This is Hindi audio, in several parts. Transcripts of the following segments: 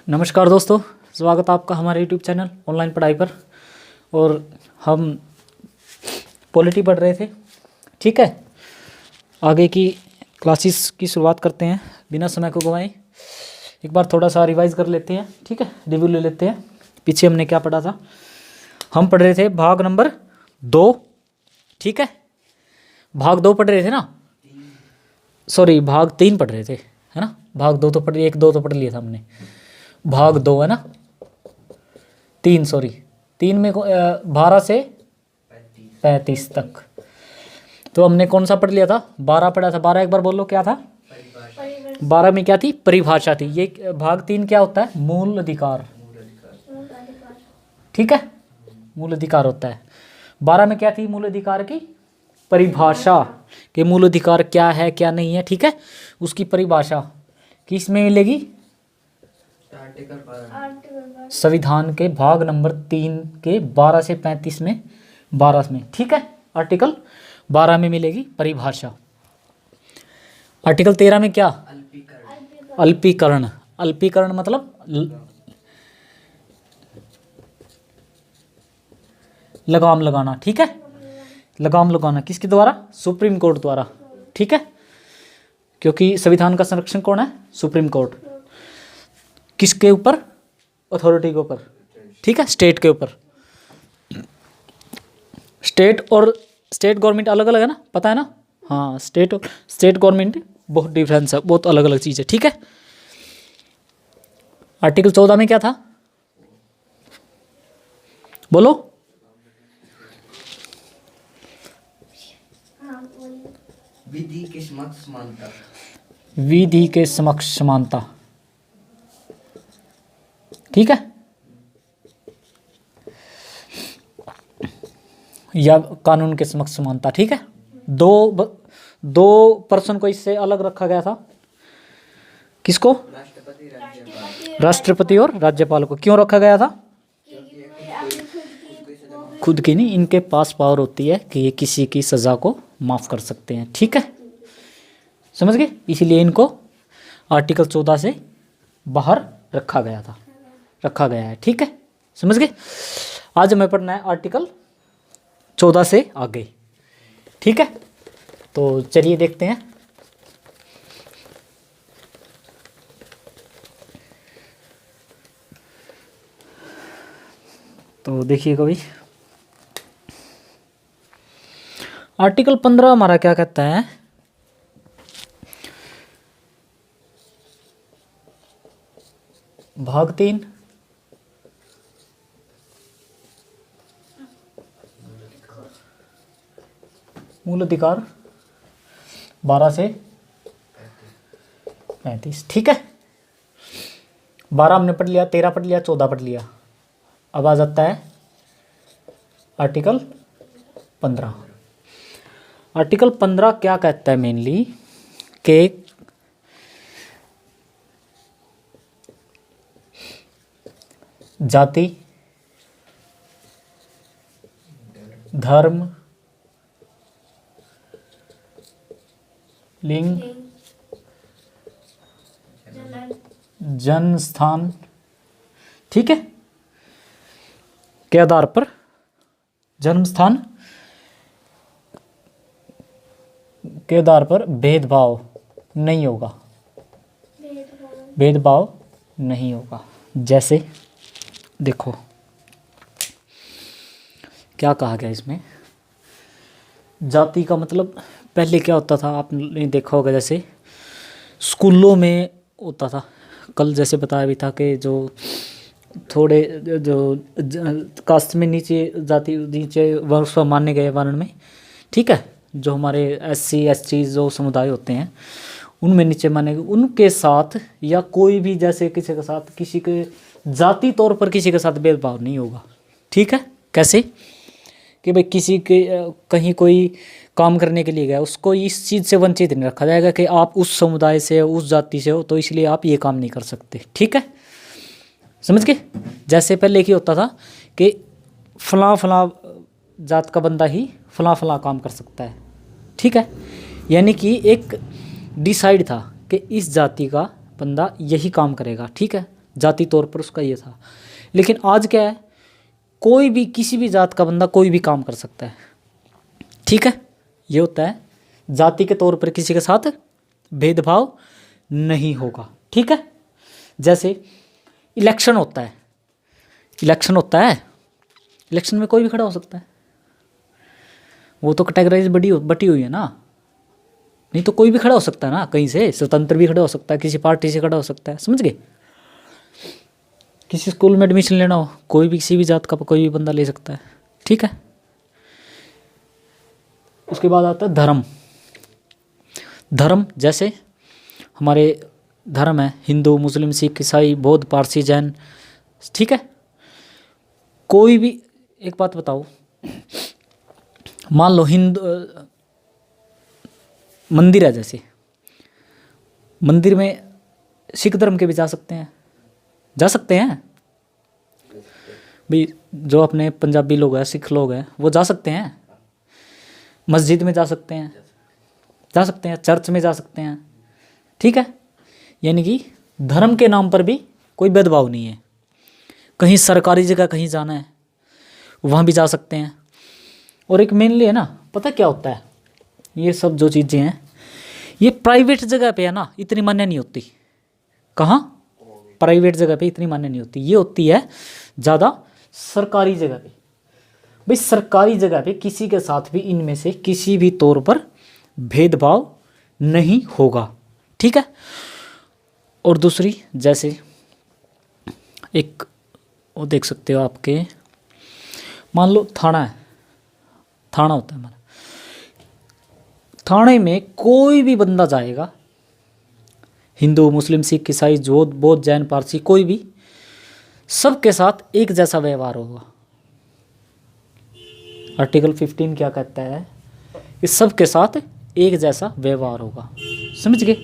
नमस्कार दोस्तों, स्वागत है आपका हमारे YouTube चैनल ऑनलाइन पढ़ाई पर। और हम पॉलिटी पढ़ रहे थे, ठीक है। आगे की क्लासेस की शुरुआत करते हैं बिना समय को गंवाए। एक बार थोड़ा सा रिवाइज कर लेते हैं, ठीक है, रिव्यू ले लेते हैं। पीछे हमने क्या पढ़ा था? हम पढ़ रहे थे भाग नंबर 2, ठीक है। भाग 2 पढ़ रहे थे ना, सॉरी भाग 3 पढ़ रहे थे, है ना। भाग 2 तो पढ़, 1 2 तो पढ़ लिया था हमने। भाग 2 है ना, 3 सॉरी 3 में 12 से 35 तक। तो हमने कौन सा पढ़ लिया था? 12 पढ़ा था। 12 एक बार बोलो क्या था? 12 में क्या थी? परिभाषा थी। ये भाग 3 क्या होता है? मूल अधिकार, ठीक है, मूल अधिकार होता है। 12 में क्या थी? मूल अधिकार की परिभाषा, कि मूल अधिकार क्या है क्या नहीं है, ठीक है। उसकी परिभाषा किस में मिलेगी? संविधान के भाग नंबर 3 के 12 से 35 में, 12 में, ठीक है। आर्टिकल 12 में मिलेगी परिभाषा। आर्टिकल 13 में क्या? अल्पीकरण। अल्पीकरण मतलब लगाम लगाना, ठीक है। लगाम लगाना किसके द्वारा? सुप्रीम कोर्ट द्वारा, ठीक है। क्योंकि संविधान का संरक्षण कौन है? Supreme court. किसके ऊपर? अथॉरिटी के ऊपर, ठीक है, स्टेट के ऊपर। स्टेट और स्टेट गवर्नमेंट अलग अलग है ना, पता है ना। हाँ, स्टेट और स्टेट गवर्नमेंट बहुत डिफरेंस है, बहुत अलग अलग चीज़ है, ठीक है। आर्टिकल 14 में क्या था? बोलो। विधि के समक्ष समानता। विधि के समक्ष समानता, ठीक है, या कानून के समक्ष समानता, ठीक है। दो पर्सन को इससे अलग रखा गया था। किसको? राष्ट्रपति और राज्यपाल को। क्यों रखा गया था? खुद की नहीं, इनके पास पावर होती है कि ये किसी की सजा को माफ कर सकते हैं, ठीक है, समझ गए। इसीलिए इनको आर्टिकल 14 से बाहर रखा गया था, रखा गया है, ठीक है, समझ गए। आज हमें पढ़ना है आर्टिकल 14 से आगे, ठीक है। तो चलिए देखते हैं। तो देखिए कभी आर्टिकल 15 हमारा क्या कहता है? भाग 3 मूल अधिकार 12 से 35, ठीक है। 12 हमने पढ़ लिया, 13 पढ़ लिया, 14 पढ़ लिया। अब आ जाता है आर्टिकल 15। आर्टिकल 15 क्या कहता है मेनली? कि जाति, धर्म, लिंग, जन्म स्थान, ठीक है, के आधार पर, जन्म स्थान के आधार पर भेदभाव नहीं होगा, भेदभाव नहीं होगा। जैसे देखो क्या कहा गया इसमें। जाति का मतलब पहले क्या होता था, आपने देखा होगा, जैसे स्कूलों में होता था। कल जैसे बताया भी था कि जो थोड़े कास्ट में नीचे जाति, नीचे वर्ग माने गए वर्ण में, ठीक है, जो हमारे SC ST जो समुदाय होते हैं उनमें नीचे माने गए, उनके साथ या कोई भी जैसे किसी के साथ, किसी के जाति तौर पर किसी के साथ भेदभाव नहीं होगा, ठीक है। कैसे? कि भाई किसी के कहीं कोई काम करने के लिए गया, उसको इस चीज़ से वंचित नहीं रखा जाएगा कि आप उस समुदाय से हो, उस जाति से हो, तो इसलिए आप ये काम नहीं कर सकते, ठीक है, समझ गए। जैसे पहले क्या होता था कि फलां फलां जात का बंदा ही फलां फलां काम कर सकता है, ठीक है। यानी कि एक डिसाइड था कि इस जाति का बंदा यही काम करेगा, ठीक है। जाति तौर पर उसका ये था। लेकिन आज क्या है, कोई भी किसी भी जात का बंदा कोई भी काम कर सकता है, ठीक है। ये होता है जाति के तौर पर किसी के साथ भेदभाव नहीं होगा, ठीक है। जैसे इलेक्शन होता है, इलेक्शन होता है, इलेक्शन में कोई भी खड़ा हो सकता है, वो तो कैटेगराइज बटी हुई है ना, नहीं तो कोई भी खड़ा हो सकता है ना, कहीं से स्वतंत्र भी खड़ा हो सकता है, किसी पार्टी से खड़ा हो सकता है, समझ गए। किसी स्कूल में एडमिशन लेना हो, कोई भी किसी भी जात का कोई भी बंदा ले सकता है, ठीक है। उसके बाद आता है धर्म। धर्म जैसे हमारे धर्म है हिंदू, मुस्लिम, सिख, ईसाई, बौद्ध, पारसी, जैन, ठीक है। कोई भी एक बात बताओ, मान लो हिंदू मंदिर है, जैसे मंदिर में सिख धर्म के भी जा सकते हैं, जा सकते हैं भाई, जो अपने पंजाबी लोग हैं, सिख लोग हैं, वो जा सकते हैं, मस्जिद में जा सकते हैं, जा सकते हैं, चर्च में जा सकते हैं, ठीक है। यानी कि धर्म के नाम पर भी कोई भेदभाव नहीं है। कहीं सरकारी जगह कहीं जाना है, वहाँ भी जा सकते हैं। और एक मेनली है ना, पता क्या होता है, ये सब जो चीज़ें हैं ये प्राइवेट जगह पे है ना, इतनी मान्य नहीं होती। कहाँ? प्राइवेट जगह पे इतनी मान्य नहीं होती, ये होती है ज़्यादा सरकारी जगह पे। भाई सरकारी जगह पे किसी के साथ भी इनमें से किसी भी तौर पर भेदभाव नहीं होगा, ठीक है। और दूसरी जैसे एक वो देख सकते हो आपके, मान लो थाना है, थाना होता है हमारा, थाने में कोई भी बंदा जाएगा, हिंदू, मुस्लिम, सिख, ईसाई, जोध, बौद्ध, जैन, पारसी, कोई भी, सबके साथ एक जैसा व्यवहार होगा। आर्टिकल 15 क्या कहता है, इस सब के साथ एक जैसा व्यवहार होगा, समझ गए।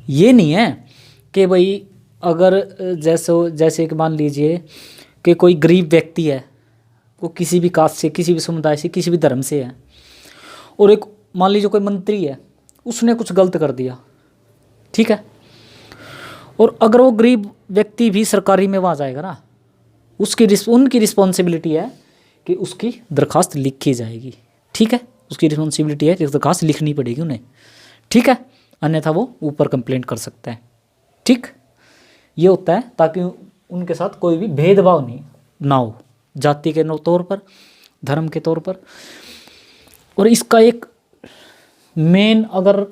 ये नहीं है कि भाई अगर जैसे कि मान लीजिए कि कोई गरीब व्यक्ति है, वो किसी भी कास्ट से, किसी भी समुदाय से, किसी भी धर्म से है, और एक मान लीजिए कोई मंत्री है, उसने कुछ गलत कर दिया, ठीक है, और अगर वो गरीब व्यक्ति भी सरकारी में वहाँ जाएगा ना, उनकी रिस्पॉन्सिबिलिटी है कि उसकी दरख्वास्त लिखी जाएगी, ठीक है। उसकी रिस्पॉन्सिबिलिटी है कि दरख्वास्त लिखनी पड़ेगी उन्हें, ठीक है, अन्यथा वो ऊपर कंप्लेंट कर सकता है, ठीक। ये होता है ताकि उनके साथ कोई भी भेदभाव नहीं ना हो, जाति के तौर पर, धर्म के तौर पर। और इसका एक मेन, अगर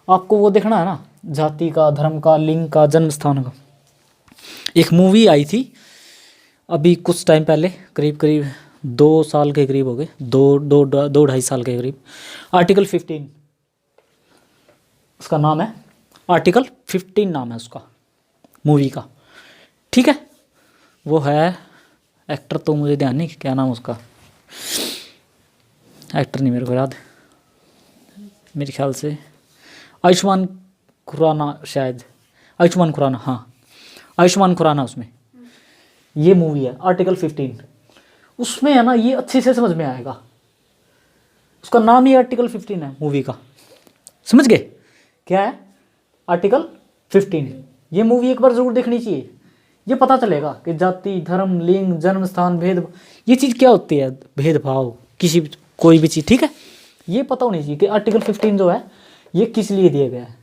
आपको वो देखना है ना, जाति का, धर्म का, लिंग का, जन्म स्थान का, एक मूवी आई थी अभी कुछ टाइम पहले, करीब 2 साल के करीब हो गए, 2-2.5 साल के करीब, आर्टिकल 15 उसका नाम है, आर्टिकल 15 नाम है उसका, मूवी का, ठीक है। वो है, एक्टर तो मुझे ध्यान नहीं क्या नाम उसका, एक्टर नहीं मेरे को याद, मेरे ख्याल से आयुष्मान खुराना, शायद आयुष्मान खुराना, हाँ आयुष्मान खुराना उसमें ये मूवी है आर्टिकल 15। उसमें है ना, ये अच्छे से समझ में आएगा, उसका नाम ही आर्टिकल 15 है मूवी का, समझ गए क्या है आर्टिकल 15। ये मूवी एक बार ज़रूर देखनी चाहिए, ये पता चलेगा कि जाति, धर्म, लिंग, जन्म स्थान, भेद, ये चीज़ क्या होती है, भेदभाव किसी कोई भी चीज़, ठीक है। ये पता होनी चाहिए कि आर्टिकल 15 जो है ये किस लिए दिया गया है,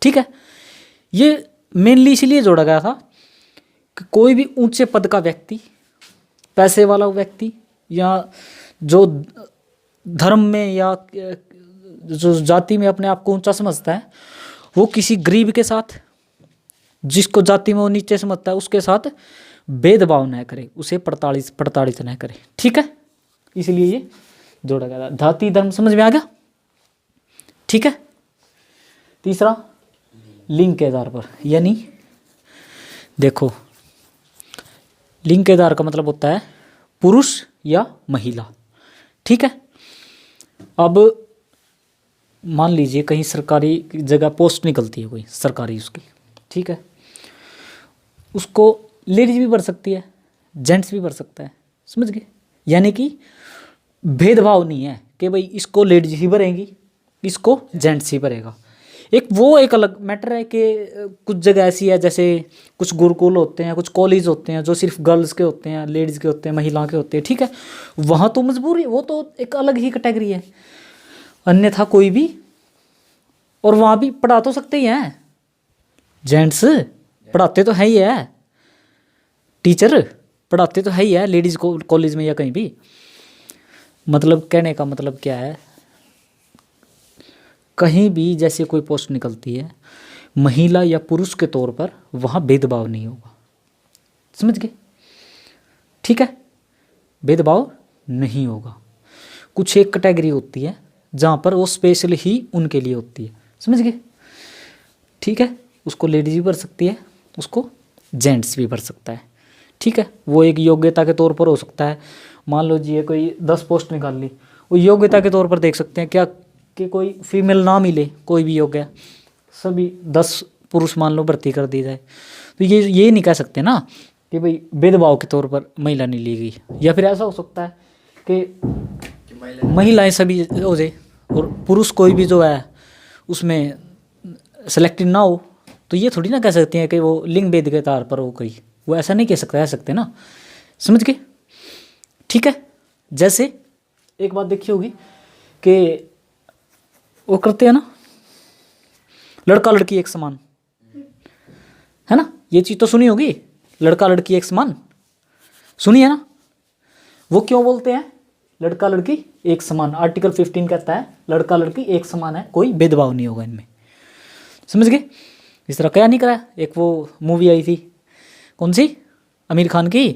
ठीक है। ये मेनली इसलिए जोड़ा गया था कि कोई भी ऊंचे पद का व्यक्ति, पैसे वाला व्यक्ति, या जो धर्म में या जो जाति में अपने आप को ऊंचा समझता है, वो किसी गरीब के साथ, जिसको जाति में वो नीचे समझता है, उसके साथ भेदभाव न करे, उसे प्रताड़ित न करे, ठीक है। इसलिए ये जोड़ा गया था। जाति धर्म समझ में आ गया, ठीक है। तीसरा, लिंग के आधार पर, यानी देखो लिंग के आधार का मतलब होता है पुरुष या महिला, ठीक है। अब मान लीजिए कहीं सरकारी जगह पोस्ट निकलती है कोई सरकारी उसकी, ठीक है, उसको लेडीज भी भर सकती है, जेंट्स भी भर सकता है, समझ गए। यानी कि भेदभाव नहीं है कि भाई इसको लेडीज ही भरेंगी, इसको जेंट्स ही भरेगा। एक वो एक अलग मैटर है कि कुछ जगह ऐसी है, जैसे कुछ गुरुकुल होते हैं, कुछ कॉलेज होते हैं जो सिर्फ गर्ल्स के होते हैं, लेडीज़ के होते हैं, महिला के होते हैं, ठीक है, वहाँ तो मजबूरी, वो तो एक अलग ही कैटेगरी है। अन्यथा कोई भी, और वहाँ भी पढ़ा तो सकते ही हैं, जेंट्स पढ़ाते तो है ही है, टीचर पढ़ाते तो है ही है लेडीज़ को कॉलेज में या कहीं भी। मतलब कहने का मतलब क्या है, कहीं भी जैसे कोई पोस्ट निकलती है महिला या पुरुष के तौर पर, वहाँ भेदभाव नहीं होगा, समझ गए, ठीक है, भेदभाव नहीं होगा। कुछ एक कैटेगरी होती है जहाँ पर वो स्पेशल ही उनके लिए होती है, समझ गए, ठीक है, उसको लेडीज भी भर सकती है, उसको जेंट्स भी भर सकता है, ठीक है। वो एक योग्यता के तौर पर हो सकता है। मान लो जी ये कोई 10 पोस्ट निकाल ली, वो योग्यता के तौर पर देख सकते हैं क्या कि कोई फीमेल ना मिले, कोई भी योग्य, सभी 10 पुरुष मान लो भर्ती कर दी जाए, तो ये नहीं कह सकते ना कि भाई भेदभाव के तौर पर महिला नहीं ली गई। या फिर ऐसा हो सकता है कि महिलाएं सभी हो जाए और पुरुष कोई भी जो है उसमें सेलेक्टेड ना हो, तो ये थोड़ी ना कह सकते हैं कि वो लिंग भेद के आधार पर हो गई, वो ऐसा नहीं कह सकते ना, समझ गए, ठीक है। जैसे एक बात देखी होगी कि वो करते हैं ना, लड़का लड़की एक समान, है ना, ये चीज़ तो सुनी होगी, लड़का लड़की एक समान, सुनी है ना। वो क्यों बोलते हैं लड़का लड़की एक समान? आर्टिकल 15 कहता है लड़का लड़की एक समान है, कोई भेदभाव नहीं होगा इनमें, समझ गए। इस तरह क्या नहीं करा, एक वो मूवी आई थी, कौन सी, आमिर खान की,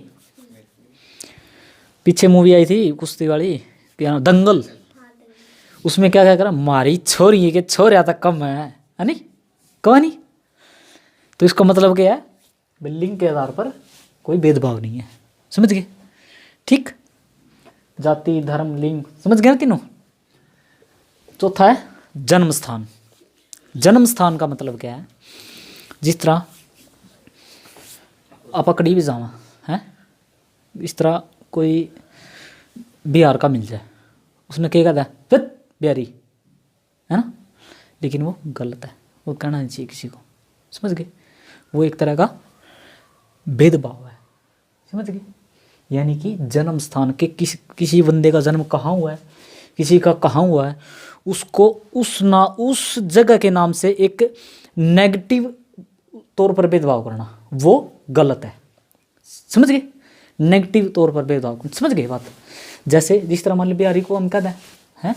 पीछे मूवी आई थी कुश्ती वाली, क्या नाम, दंगल। उसमें क्या क्या करा, मारी छोरी के छोरिया तक कम है नहीं, कहा नहीं। तो इसका मतलब क्या है, लिंग के आधार पर कोई भेदभाव नहीं है, समझ गए, ठीक। जाति धर्म लिंग समझ गए ना तीनों। चौथा है जन्म स्थान। जन्म स्थान का मतलब क्या है, जिस तरह आप कड़ी भी जावा है, इस तरह कोई बिहार का मिल जाए, उसने क्या कहता है फिर बिहारी, है ना, लेकिन वो गलत है, वो कहना नहीं चाहिए किसी को, समझ गए। वो एक तरह का भेदभाव है, समझ गए। यानी कि जन्म स्थान के किसी बंदे का जन्म कहाँ हुआ है, किसी का कहाँ हुआ है, उसको उस जगह के नाम से एक नेगेटिव तौर पर भेदभाव करना वो गलत है, समझ गए। नेगेटिव तौर पर भेदभाव, समझ गए बात। जैसे जिस तरह मान लो बिहारी को हम कहते हैं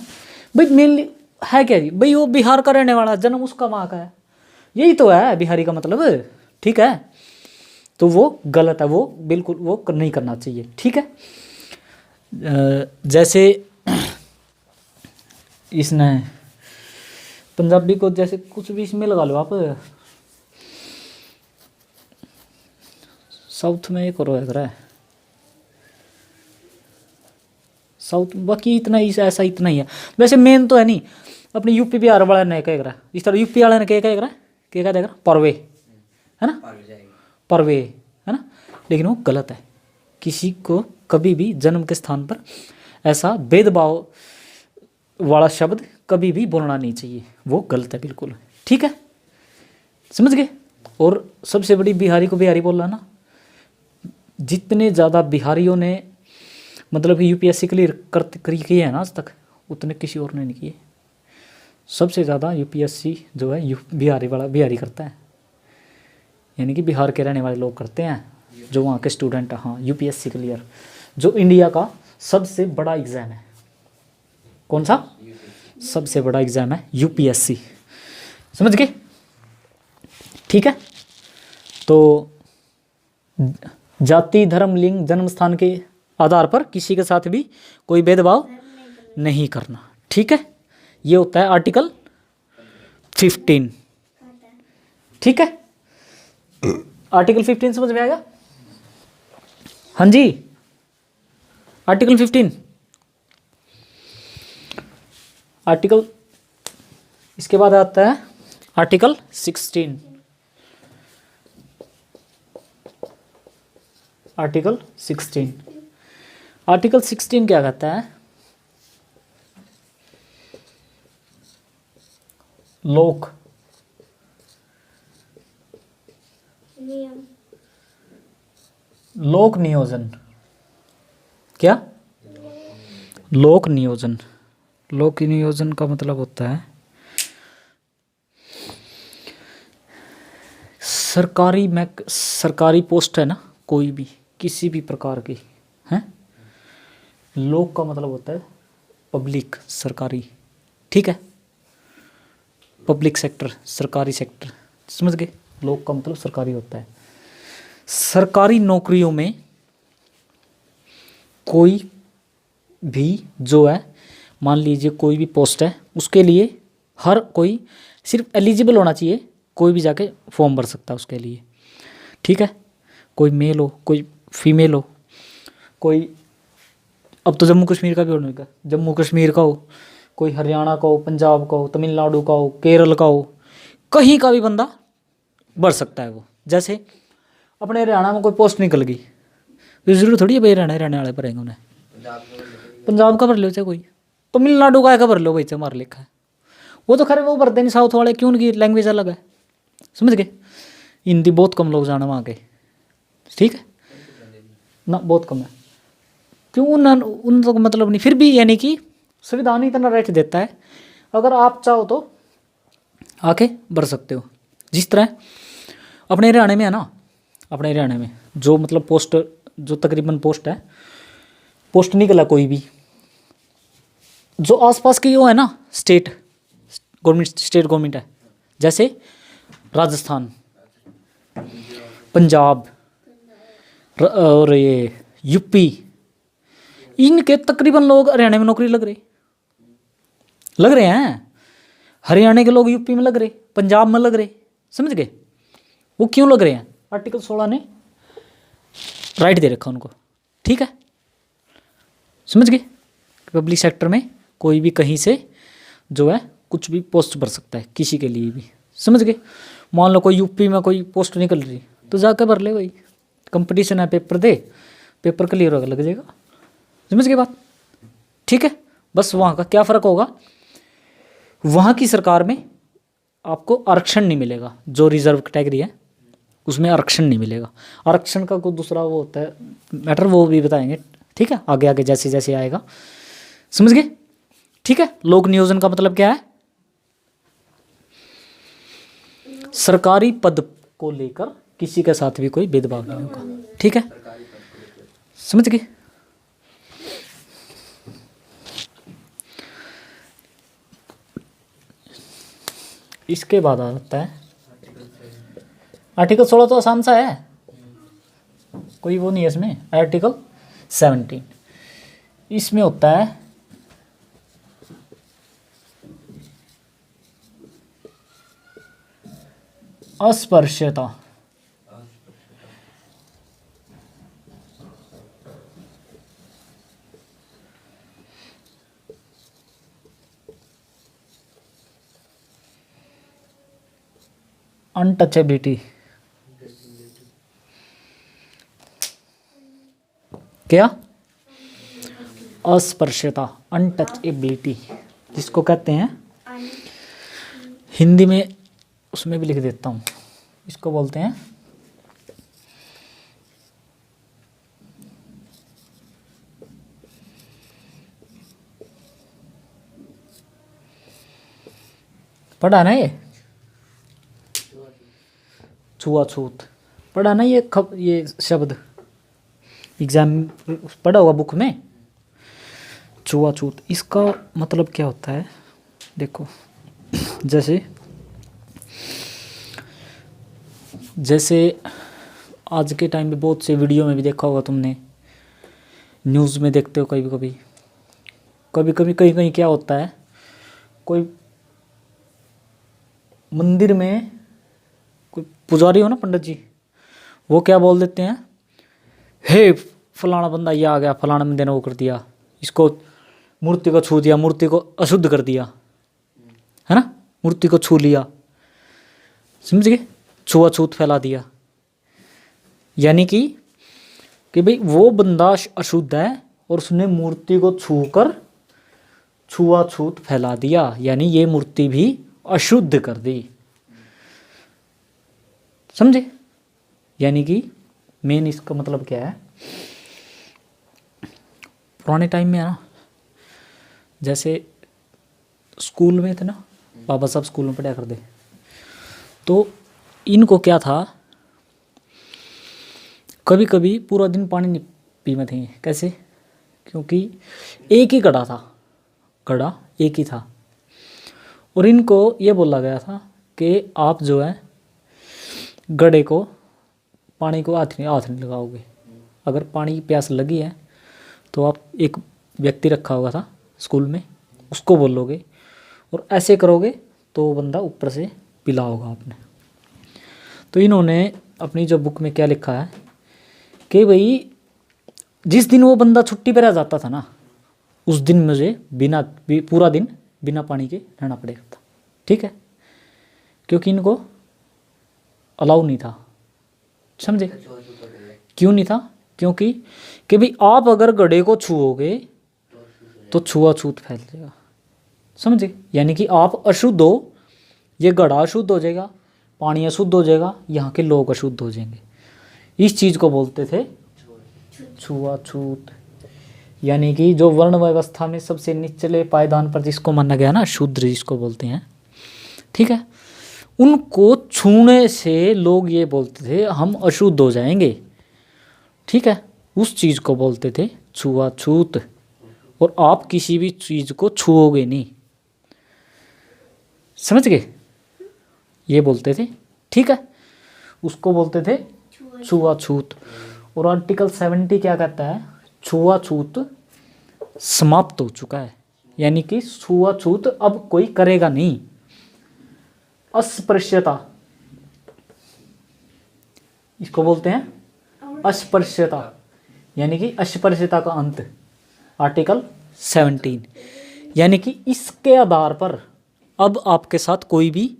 भाई मेनली है क्या जी, भाई वो बिहार का रहने वाला, जन्म उसका वहाँ का है, यही तो है बिहारी का मतलब, ठीक है। तो वो गलत है, वो बिल्कुल वो नहीं करना चाहिए, ठीक है। जैसे इसने पंजाबी को जैसे कुछ भी इसमें लगा लो आप, साउथ में एक और है साउथ, बाकी इतना ही ऐसा इतना ही है वैसे, मेन तो है नहीं। अपने यूपी बिहार वाला ने क्या करा, इस तरह यूपी वाले ने क्या करा, क्या देगा परवे, है ना, परवे, है ना, लेकिन वो गलत है। किसी को कभी भी जन्म के स्थान पर ऐसा भेदभाव वाला शब्द कभी भी बोलना नहीं चाहिए, वो गलत है बिल्कुल, ठीक है, समझ गए। और सबसे बड़ी बिहारी को बिहारी बोलना ना, जितने ज़्यादा बिहारियों ने मतलब यूपीएससी क्लियर किए हैं ना आज तक, उतने किसी और ने नहीं किए। सबसे ज़्यादा यूपीएससी जो है बिहारी करता है, यानी कि बिहार के रहने वाले लोग करते हैं, जो वहाँ के स्टूडेंट। हाँ, यूपीएससी क्लियर जो इंडिया का सबसे बड़ा एग्ज़ाम है, कौन सा सबसे बड़ा एग्ज़ाम है, यूपीएससी, समझ गए, ठीक है। तो जाति धर्म लिंग जन्म स्थान के आधार पर किसी के साथ भी कोई भेदभाव नहीं करना, ठीक है। ये होता है आर्टिकल 15, ठीक है। आर्टिकल 15 समझ में आएगा, हाँ जी। आर्टिकल 15, आर्टिकल, इसके बाद आता है आर्टिकल 16। आर्टिकल 16, आर्टिकल 16 क्या कहता है, लोक लोक नियोजन। क्या? लोक नियोजन। लोक नियोजन का मतलब होता है सरकारी पोस्ट है ना, कोई भी किसी भी प्रकार की है। लोक का मतलब होता है पब्लिक, सरकारी, ठीक है, पब्लिक सेक्टर, सरकारी सेक्टर, समझ गए। लोक का मतलब सरकारी होता है। सरकारी नौकरियों में कोई भी जो है, मान लीजिए कोई भी पोस्ट है, उसके लिए हर कोई सिर्फ एलिजिबल होना चाहिए, कोई भी जाके फॉर्म भर सकता है उसके लिए, ठीक है। कोई मेल हो, कोई फीमेल हो, कोई, अब तो जम्मू कश्मीर का भी होने लगा, जम्मू कश्मीर का हो, कोई हरियाणा का हो, पंजाब का हो, तमिलनाडु का हो, केरल का हो, कहीं का भी बंदा भर सकता है वो। जैसे अपने हरियाणा में कोई पोस्ट निकल गई, तो जरूर थोड़ी है भाई हरियाणा वाले भरेंगे उन्हें, पंजाब का भर लो चाहे कोई, तमिलनाडु का भर लो भाई, चाहे हमारा लिखा है वो तो खैर वो भरते नहीं, साउथ वाले, क्यों, उनकी लैंग्वेज अलग है, समझ गए। हिंदी बहुत कम लोग जाना वहाँ के, ठीक है ना, बहुत कम है, क्यों, उन तो मतलब नहीं, फिर भी यानी कि संविधान इतना राइट देता है, अगर आप चाहो तो आके भर सकते हो। जिस तरह अपने हरियाणा में है ना, अपने हरियाणा में जो मतलब पोस्ट, जो तकरीबन पोस्ट है, पोस्ट निकला कोई भी, जो आसपास की वो है ना स्टेट गवर्नमेंट, स्टेट गवर्नमेंट है, जैसे राजस्थान, पंजाब और ये यूपी, इनके तकरीबन लोग हरियाणा में नौकरी लग रहे हैं, हरियाणा के लोग यूपी में लग रहे, पंजाब में लग रहे, समझ गए। वो क्यों लग रहे हैं? आर्टिकल 16 ने राइट दे रखा उनको, ठीक है, समझ गए। पब्लिक सेक्टर में कोई भी कहीं से जो है कुछ भी पोस्ट भर सकता है, किसी के लिए भी, समझ गए। मान लो कोई यूपी में कोई पोस्ट निकल रही, तो जाकर भर ले भाई, कंपटीशन है, पेपर दे, पेपर क्लियर होकर लग जाएगा, समझ गए बात, ठीक है। बस वहाँ का क्या फ़र्क होगा, वहाँ की सरकार में आपको आरक्षण नहीं मिलेगा, जो रिजर्व कैटेगरी है उसमें आरक्षण नहीं मिलेगा। आरक्षण का कोई दूसरा वो होता है मैटर, वो भी बताएंगे, ठीक है, आगे आगे जैसे जैसे आएगा, समझ गए, ठीक है। लोक नियोजन का मतलब क्या है? सरकारी पद को लेकर किसी के साथ भी कोई भेदभाव नहीं होगा, ठीक है, समझ गए। इसके बाद आता है आर्टिकल 16, तो आसान सा है, कोई वो नहीं है इसमें। आर्टिकल 17 इसमें होता है अस्पृश्यता। अनटचेबिलिटी, क्या? अस्पृश्यता, अनटचेबिलिटी जिसको कहते हैं, हिंदी में उसमें भी लिख देता हूँ, इसको बोलते हैं पढ़ा ना, ये छुआछूत पढ़ा ना, ये शब्द एग्जाम पढ़ा होगा बुक में, छुआछूत। इसका मतलब क्या होता है, देखो, जैसे आज के टाइम पे बहुत से वीडियो में भी देखा होगा तुमने, न्यूज़ में देखते हो कभी कभी कहीं कहीं क्या होता है, कोई मंदिर में कोई पुजारी हो ना, पंडित जी, वो क्या बोल देते हैं, हे फलाना बंदा ये आ गया, फलाना बंदे ने वो कर दिया, इसको मूर्ति को छू दिया, मूर्ति को अशुद्ध कर दिया, है ना, मूर्ति को छू लिया, समझ गए, छुआछूत फैला दिया, यानी कि भाई वो बंदा अशुद्ध है और उसने मूर्ति को छूकर छुआछूत फैला दिया, यानी ये मूर्ति भी अशुद्ध कर दी, समझे। यानी कि मेन इसका मतलब क्या है, पुराने टाइम में है ना, जैसे स्कूल में थे ना, बाबा साहब स्कूल में पढ़ाया करते, तो इनको क्या था, कभी कभी पूरा दिन पानी नहीं पीते थे। कैसे? क्योंकि एक ही गड्ढा था, गड्ढा एक ही था, और इनको ये बोला गया था कि आप जो है गड्ढे को, पानी को हाथ नहीं लगाओगे। अगर पानी की प्यास लगी है तो आप, एक व्यक्ति रखा होगा था स्कूल में, उसको बोलोगे और ऐसे करोगे तो वो बंदा ऊपर से पिला होगा आपने। तो इन्होंने अपनी जो बुक में क्या लिखा है कि भाई जिस दिन वो बंदा छुट्टी पर आ जाता था ना, उस दिन मुझे पूरा दिन बिना पानी के रहना पड़ेगा था। ठीक है? क्योंकि इनको अलाउ नहीं था। समझे? क्यों नहीं था? क्योंकि कि भाई आप अगर गड्ढे को छुओगे तो छुआछूत फैल जाएगा। समझे? यानी कि आप अशुद्ध हो, ये गड्ढा अशुद्ध हो जाएगा, पानी अशुद्ध हो जाएगा, यहाँ के लोग अशुद्ध हो जाएंगे। इस चीज़ को बोलते थे छुआछूत। यानी कि जो वर्ण व्यवस्था में सबसे निचले पायदान पर जिसको माना गया ना, शूद्र जिसको बोलते हैं, ठीक है, उनको छूने से लोग ये बोलते थे हम अशुद्ध हो जाएंगे। ठीक है? उस चीज़ को बोलते थे छुआछूत। और आप किसी भी चीज़ को छुओगे नहीं। समझ गए? ये बोलते थे। ठीक है? उसको बोलते थे छुआछूत। और आर्टिकल 70 क्या कहता है? छुआछूत समाप्त हो चुका है। यानी कि छुआछूत अब कोई करेगा नहीं। अस्पृश्यता, इसको बोलते हैं अस्पृश्यता, यानी कि अस्पृश्यता का अंत, आर्टिकल 17। यानी कि इसके आधार पर अब आपके साथ कोई भी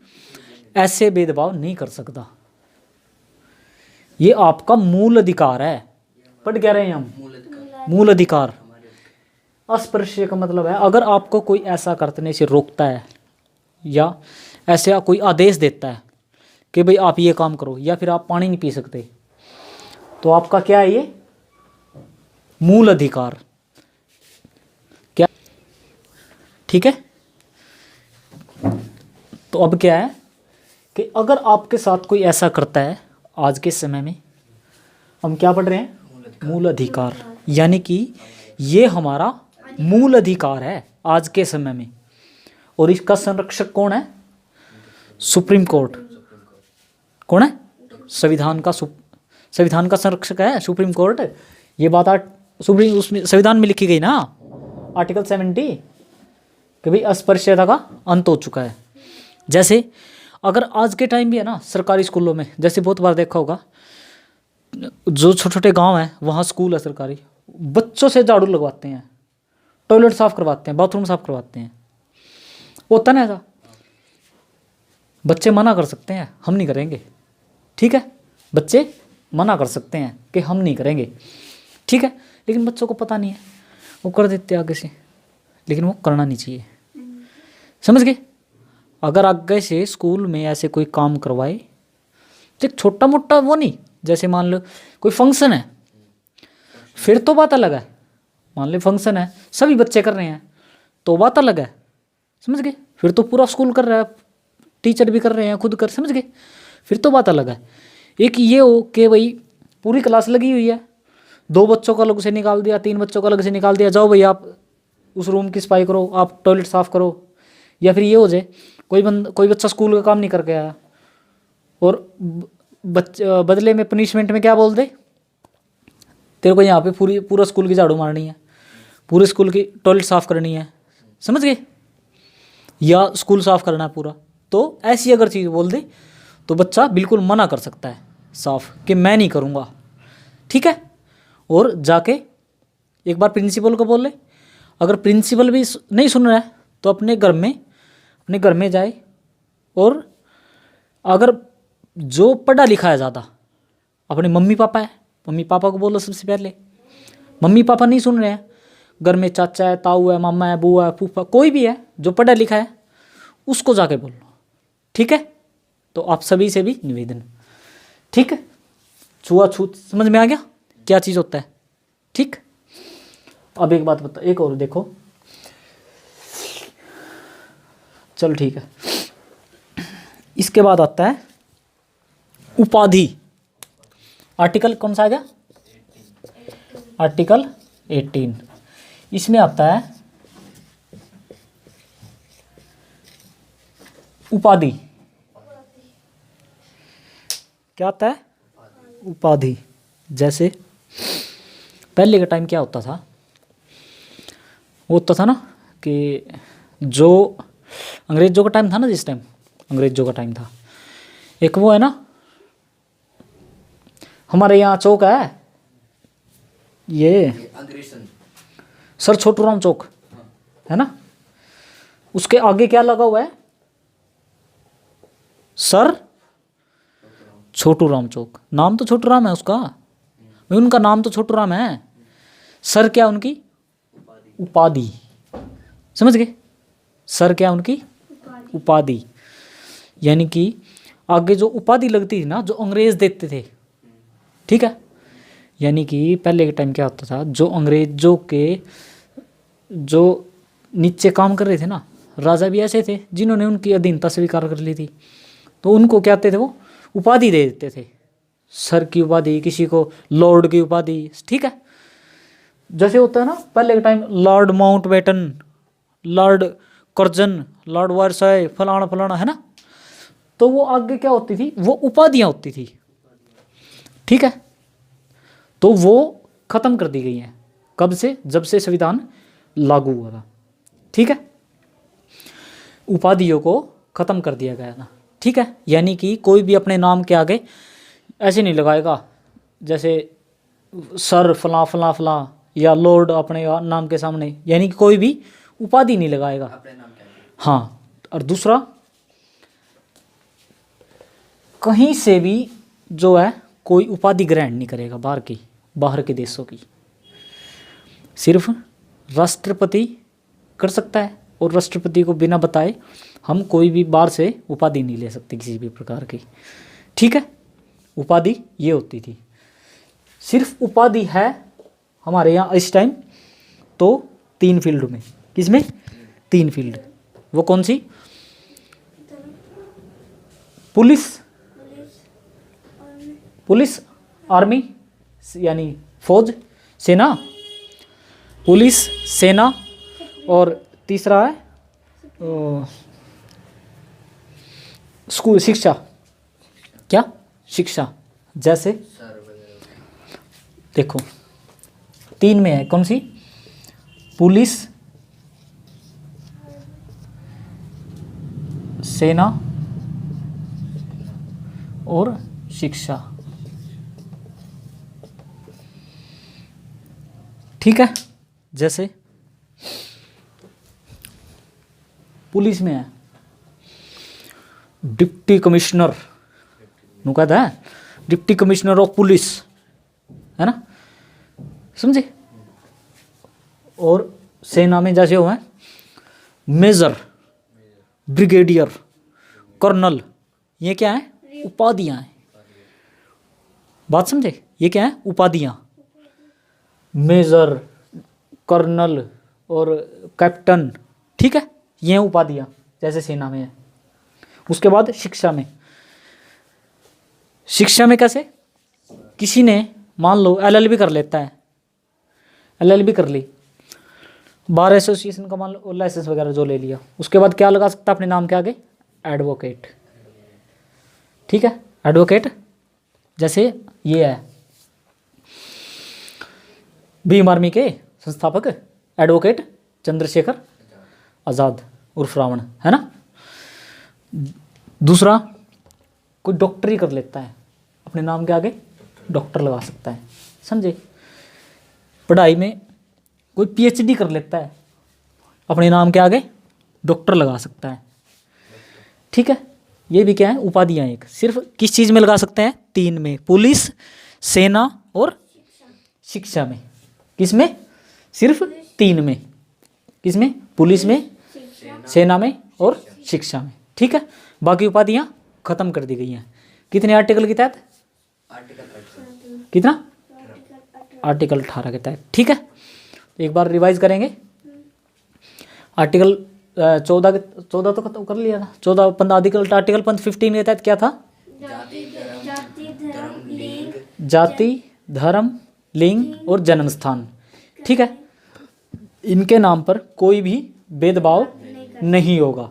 ऐसे भेदभाव नहीं कर सकता। ये आपका मूल अधिकार है। पढ़ क्या रहे हैं हम? मूल अधिकार। अस्पृश्य का मतलब है अगर आपको कोई ऐसा करने से रोकता है या ऐसे कोई आदेश देता है कि भाई आप ये काम करो, या फिर आप पानी नहीं पी सकते, तो आपका क्या है? ये मूल अधिकार। क्या? ठीक है? तो अब क्या है कि अगर आपके साथ कोई ऐसा करता है, आज के समय में हम क्या पढ़ रहे हैं? मूल अधिकार। यानी कि ये हमारा मूल अधिकार है आज के समय में। और इसका संरक्षक कौन है? Supreme court. कौन है? संविधान का संरक्षक है सुप्रीम कोर्ट। ये बात उसमें संविधान में लिखी गई ना, आर्टिकल 70, कि भाई अस्पृश्यता का अंत हो चुका है। जैसे अगर आज के टाइम भी है ना, सरकारी स्कूलों में, जैसे बहुत बार देखा होगा, जो छोटे छोटे गांव हैं वहाँ स्कूल है सरकारी, बच्चों से झाड़ू लगवाते हैं, टॉयलेट साफ करवाते हैं, बाथरूम साफ करवाते हैं। होता ना ऐसा? बच्चे मना कर सकते हैं हम नहीं करेंगे। ठीक है? बच्चे मना कर सकते हैं कि हम नहीं करेंगे। ठीक है? लेकिन बच्चों को पता नहीं है, वो कर देते हैं आगे से, लेकिन वो करना नहीं चाहिए। समझ गए? अगर आगे से स्कूल में ऐसे कोई काम करवाए, तो छोटा मोटा वो नहीं, जैसे मान लो कोई फंक्शन है, फिर तो बात अलग है। मान लो फंक्शन है, सभी बच्चे कर रहे हैं, तो बात अलग है। समझ गए? फिर तो पूरा स्कूल कर रहा है, टीचर भी कर रहे हैं, खुद कर, समझ गए? फिर तो बात अलग है। एक ये हो कि भाई पूरी क्लास लगी हुई है, 2 बच्चों को अलग से निकाल दिया, 3 बच्चों को अलग से निकाल दिया, जाओ भाई आप उस रूम की सफाई करो, आप टॉयलेट साफ करो। या फिर ये हो जाए कोई बच्चा स्कूल का काम नहीं करके आया और बदले में पनिशमेंट में क्या बोल दे, तेरे को यहाँ पे पूरा स्कूल की झाड़ू मारनी है, पूरे स्कूल की टॉयलेट साफ करनी है। समझ गए? या स्कूल साफ करना है पूरा। तो ऐसी अगर चीज़ बोल दे तो बच्चा बिल्कुल मना कर सकता है साफ कि मैं नहीं करूँगा। ठीक है? और जाके एक बार प्रिंसिपल को बोल ले। अगर प्रिंसिपल भी नहीं सुन रहा है तो अपने घर में जाए, और अगर जो पढ़ा लिखा है ज़्यादा, अपने मम्मी पापा है, मम्मी पापा को बोलो सबसे पहले। मम्मी पापा नहीं सुन रहे हैं, घर में चाचा है, ताऊ है, मामा है, बुआ है, फूफा, कोई भी है जो पढ़ा लिखा है, उसको जाके बोल लो। ठीक है? तो आप सभी से भी निवेदन। ठीक है? छुआछूत, समझ में आ गया क्या चीज़ होता है। ठीक, अब एक बात बता, एक और देखो, चल ठीक है। इसके बाद आता है उपाधि। आर्टिकल कौन सा आ गया, आर्टिकल 18। इसमें आता है उपाधि। क्या आता है, उपाधि। जैसे पहले का टाइम क्या होता था, वो होता था ना कि जो अंग्रेजों का टाइम था ना, जिस टाइम अंग्रेजों का टाइम था, एक वो है ना, हमारे यहाँ चौक है ये अग्रेसन। सर छोटू राम चौक है ना, उसके आगे क्या लगा हुआ है, सर छोटू राम चौक। नाम तो छोटू राम है उसका, उनका नाम तो छोटू राम है, सर क्या उनकी उपाधि। समझ गए, सर क्या उनकी उपाधि। यानी कि आगे जो उपाधि लगती थी ना, जो अंग्रेज देते थे, ठीक है। यानी कि पहले के टाइम क्या होता था, जो अंग्रेजों के जो नीचे काम कर रहे थे ना, राजा भी ऐसे थे जिन्होंने उनकी अधीनता स्वीकार कर ली थी, तो उनको क्या कहते थे, वो उपाधि दे देते थे, सर की उपाधि, किसी को लॉर्ड की उपाधि। ठीक है, जैसे होता है ना पहले के time, Lord Mountbatten, Lord Curzon, Lord viceroy, फलाना फलाना, है ना। तो वो आगे क्या होती थी, वो उपाधियां होती थी। ठीक है, तो वो खत्म कर दी गई हैं। कब से, जब से संविधान लागू हुआ था। ठीक है, उपाधियों को खत्म कर दिया गया था। ठीक है, यानी कि कोई भी अपने नाम के आगे ऐसे नहीं लगाएगा, जैसे सर फला फला फला, या लॉर्ड अपने नाम के सामने, यानी कि कोई भी उपाधि नहीं लगाएगा अपने नाम क्या है? हाँ। और दूसरा, कहीं से भी जो है कोई उपाधि ग्रहण नहीं करेगा, बाहर के देशों की। सिर्फ राष्ट्रपति कर सकता है, और राष्ट्रपति को बिना बताए हम कोई भी बाहर से उपाधि नहीं ले सकते किसी भी प्रकार की। ठीक है, उपाधि ये होती थी। सिर्फ उपाधि है हमारे यहाँ इस टाइम तो 3 फील्ड में। किसमें, 3 फील्ड। वो कौन सी, पुलिस, आर्मी यानी फौज, सेना, पुलिस, सेना, और तीसरा है स्कूल, शिक्षा। क्या, शिक्षा। जैसे सर वगैरह। देखो 3 में है, कौन सी, पुलिस, सेना और शिक्षा। ठीक है, जैसे पुलिस में है डिप्टी कमिश्नर, नु कहता है डिप्टी कमिश्नर ऑफ पुलिस, है ना, समझे। और सेना में जैसे हुआ है मेजर, ब्रिगेडियर, कर्नल, ये क्या है, उपाधियां हैं। बात समझे, ये क्या है, उपाधियां। मेजर, कर्नल और कैप्टन, ठीक है, ये हैं उपाधियां, जैसे सेना में है। उसके बाद शिक्षा में कैसे, किसी ने मान लो LLB कर लेता है, LLB कर ली, बार एसोसिएशन का मान लो लाइसेंस वगैरह जो ले लिया, उसके बाद क्या लगा सकता है अपने नाम के आगे, एडवोकेट। ठीक है, एडवोकेट। जैसे ये है भीम आर्मी के संस्थापक एडवोकेट चंद्रशेखर आज़ाद उर्फ रावण, है ना। दूसरा, कोई डॉक्टरी कर लेता है, अपने नाम के आगे डॉक्टर लगा सकता है, समझे। पढ़ाई में कोई PhD कर लेता है, अपने नाम के आगे डॉक्टर लगा सकता है। ठीक है, ये भी क्या है, उपाधियां। एक सिर्फ किस चीज़ में लगा सकते हैं, 3 में, पुलिस, सेना और शिक्षा में। किस में, सिर्फ 3 में। किस में, पुलिस में, सेना में और शिक्षा में। ठीक है, बाकी उपाधियां खत्म कर दी गई हैं। कितने आर्टिकल के तहत, आर्टिकल 18। कितना? आर्टिकल 18 के तहत। ठीक है, तो एक बार रिवाइज करेंगे। आर्टिकल 14 तो खत्म कर लिया था। 14 15 आर्टिकल 15 के तहत क्या था? जाति, धर्म, लिंग और जन्म स्थान। ठीक है, इनके नाम पर कोई भी भेदभाव नहीं होगा।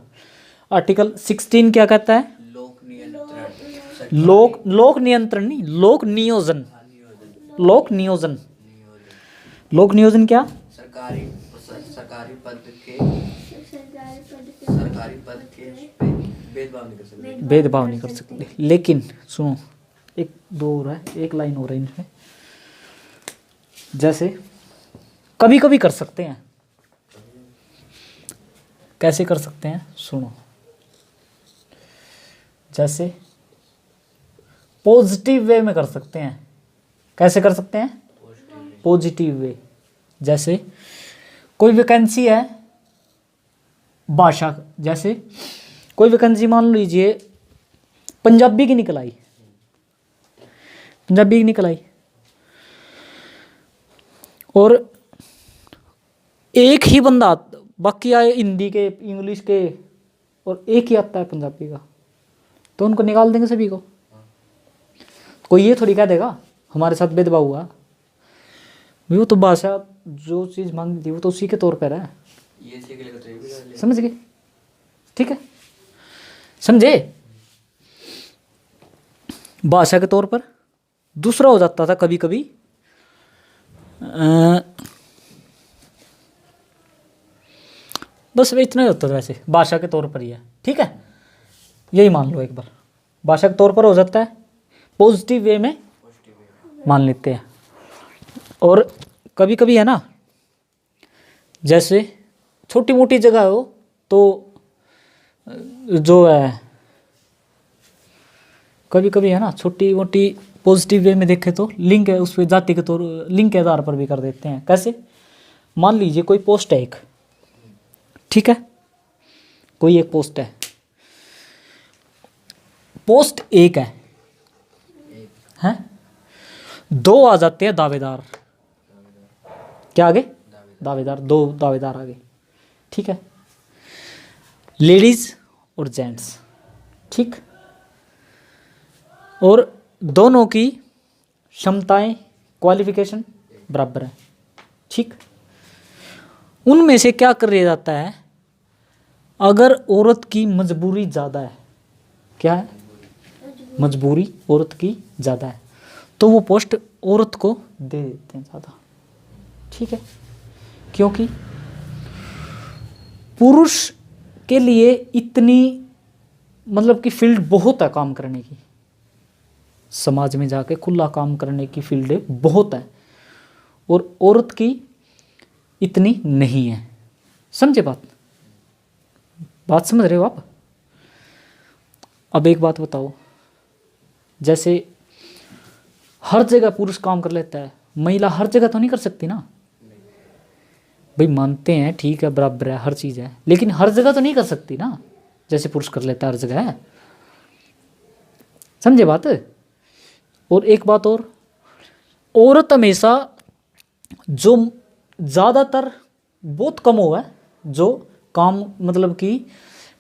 आर्टिकल 16 क्या कहता है? लोक नियंत्रण, लोक नियंत्रण नहीं, लोक नियोजन। लोक नियोजन, लोक नियोजन क्या? सरकारी सरकारी पद के भेदभाव नहीं कर सकते। भेदभाव नहीं कर सकते। लेकिन सुनो, एक दो और है, एक लाइन हो रही है इनमें। जैसे कभी कभी कर सकते हैं। कैसे कर सकते हैं? सुनो, जैसे पॉजिटिव वे में कर सकते हैं। कैसे कर सकते हैं? Positive way. जैसे कोई वैकेंसी है भाषा, जैसे कोई वैकेंसी मान लीजिए पंजाबी की निकल आई, पंजाबी की निकल आई, और एक ही बंदा, बाकी आए हिंदी के, इंग्लिश के, और एक ही आता है पंजाबी का, तो उनको निकाल देंगे सभी को। कोई ये थोड़ी कह देगा हमारे साथ भेदभाव हुआ। भाई वो तो भाषा जो चीज़ मांगती थी वो तो उसी के तौर पर है। ये सीख लेगा तो ये भी कर लेगा। समझ गए? ठीक है, समझे? भाषा के तौर पर दूसरा हो जाता था कभी कभी, बस इतना ही होता था। वैसे भाषा के तौर पर ही है। ठीक है, यही मान लो एक बार, भाषा के तौर पर हो जाता है, पॉजिटिव वे में मान लेते हैं। और कभी कभी है ना, जैसे छोटी मोटी जगह हो तो जो है, कभी कभी है ना छोटी मोटी पॉजिटिव वे में देखें तो लिंक है, उस पर जाति के तौर, लिंक के आधार पर भी कर देते हैं। कैसे? मान लीजिए कोई पोस्ट है एक, ठीक है, कोई एक पोस्ट है, पोस्ट एक है, हैं? दो आ जाते हैं दावेदार। क्या आगे? दावेदार, दो दावेदार आगे। ठीक है, लेडीज और जेंट्स। ठीक, और दोनों की क्षमताएं, क्वालिफिकेशन बराबर है। ठीक, उनमें से क्या कर लिया जाता है? अगर औरत की मजबूरी ज़्यादा है, क्या है? मजबूरी औरत की ज़्यादा है, तो वो पोस्ट औरत को दे देते हैं ज़्यादा। ठीक है, क्योंकि पुरुष के लिए इतनी मतलब कि फील्ड बहुत है काम करने की, समाज में जाके खुला काम करने की फील्ड बहुत है, और औरत की इतनी नहीं है। समझे बात? बात समझ रहे हो आप? अब एक बात बताओ, जैसे हर जगह पुरुष काम कर लेता है, महिला हर जगह तो नहीं कर सकती ना। भाई मानते हैं, ठीक है, बराबर है, हर चीज़ है, लेकिन हर जगह तो नहीं कर सकती ना, जैसे पुरुष कर लेता है हर जगह। समझे बात? और एक बात और, औरत हमेशा जो ज़्यादातर बहुत कम हुआ है जो काम मतलब कि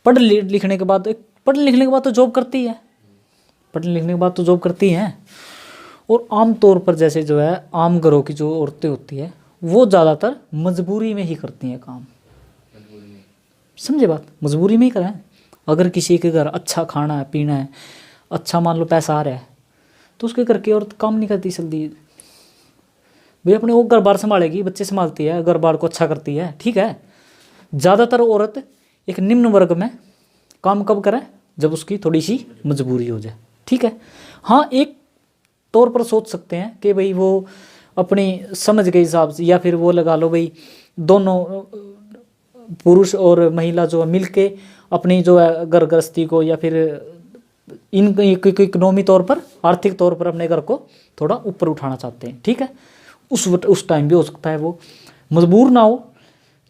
पढ़ लिखने के बाद, पढ़ने लिखने के बाद तो जॉब करती है, पढ़ने लिखने के बाद तो जॉब करती हैं। और आम तौर पर जैसे जो है आम घरों की जो औरतें होती है वो ज़्यादातर मजबूरी में ही करती हैं काम। समझे बात? मजबूरी में ही कराएं। अगर किसी के घर अच्छा खाना है, पीना है, अच्छा मान लो पैसा आ रहा है, तो उसके घर की औरत काम नहीं करती जल्दी। भाई अपने वो घर बार संभालेगी, बच्चे संभालती है, घर बार को अच्छा करती है, ठीक है। ज़्यादातर औरत एक निम्न वर्ग में काम कब करें? जब उसकी थोड़ी सी मजबूरी हो जाए, ठीक है। हाँ, एक तौर पर सोच सकते हैं कि भाई वो अपनी समझ के हिसाब से, या फिर वो लगा लो भाई दोनों पुरुष और महिला जो है मिल के अपनी जो है घर गृहस्थी को, या फिर इन इकोनॉमी तौर पर, आर्थिक तौर पर अपने घर को थोड़ा ऊपर उठाना चाहते हैं, ठीक है। उस टाइम भी हो सकता है वो मजबूर ना हो,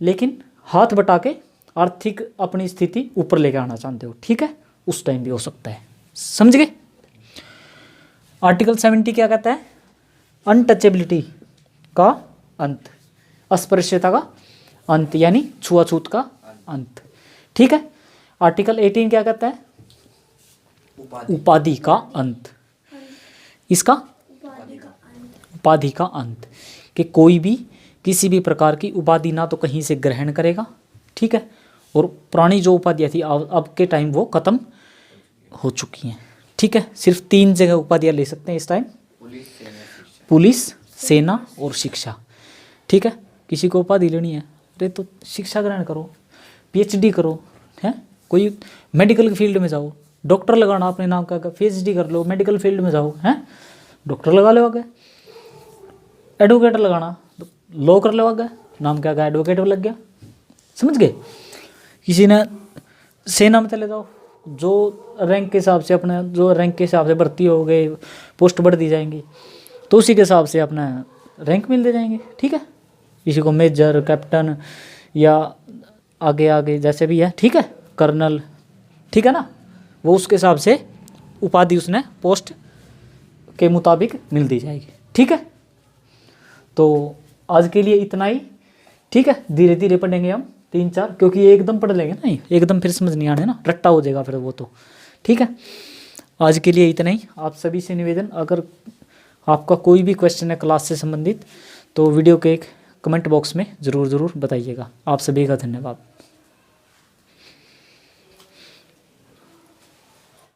लेकिन हाथ बटा के आर्थिक अपनी स्थिति ऊपर लेके आना चाहते हो, ठीक है, उस टाइम भी हो सकता है। समझ गए? आर्टिकल 70 क्या कहता है? अनटचेबिलिटी का अंत, अस्पृश्यता का अंत यानी छुआछूत का अंत। ठीक है। आर्टिकल 18 क्या कहता है? उपाधि का अंत। इसका उपाधि का अंत, कि कोई भी किसी भी प्रकार की उपाधि ना तो कहीं से ग्रहण करेगा, ठीक है, और पुरानी जो उपाधियाँ थी अब के टाइम वो खत्म हो चुकी हैं। ठीक है। सिर्फ 3 जगह उपाधियाँ ले सकते हैं इस टाइम, पुलिस, सेना और शिक्षा। ठीक है। किसी को उपाधि लेनी है, अरे तो शिक्षा ग्रहण करो, PhD करो, हैं, कोई मेडिकल फील्ड में जाओ, डॉक्टर लगाना अपने नाम का, PhD कर लो, मेडिकल फील्ड में जाओ, हैं, डॉक्टर लगा लो आगे। एडवोकेट लगाना, लॉ कर लो आगे, नाम क्या, एडवोकेट लग गया। समझ गए? किसी ने सेना में चले जाओ, जो रैंक के हिसाब से अपने, जो रैंक के हिसाब से भर्ती हो गए, पोस्ट बढ़ दी जाएंगी, तो उसी के हिसाब से अपना रैंक मिलते जाएंगे। ठीक है। किसी को मेजर, कैप्टन या आगे आगे जैसे भी है, ठीक है, कर्नल, ठीक है ना, वो उसके हिसाब से उपाधि उसने पोस्ट के मुताबिक मिल दी जाएगी। ठीक है। तो आज के लिए इतना ही। ठीक है। धीरे धीरे पढ़ेंगे हम 3-4, क्योंकि एकदम पढ़ लेंगे ना, एकदम फिर समझ नहीं आने ना, रट्टा हो जाएगा फिर वो तो। ठीक है। आज के लिए इतना ही। आप सभी से निवेदन, अगर आपका कोई भी क्वेश्चन है क्लास से संबंधित तो वीडियो के एक कमेंट बॉक्स में ज़रूर बताइएगा। आप सभी का धन्यवाद।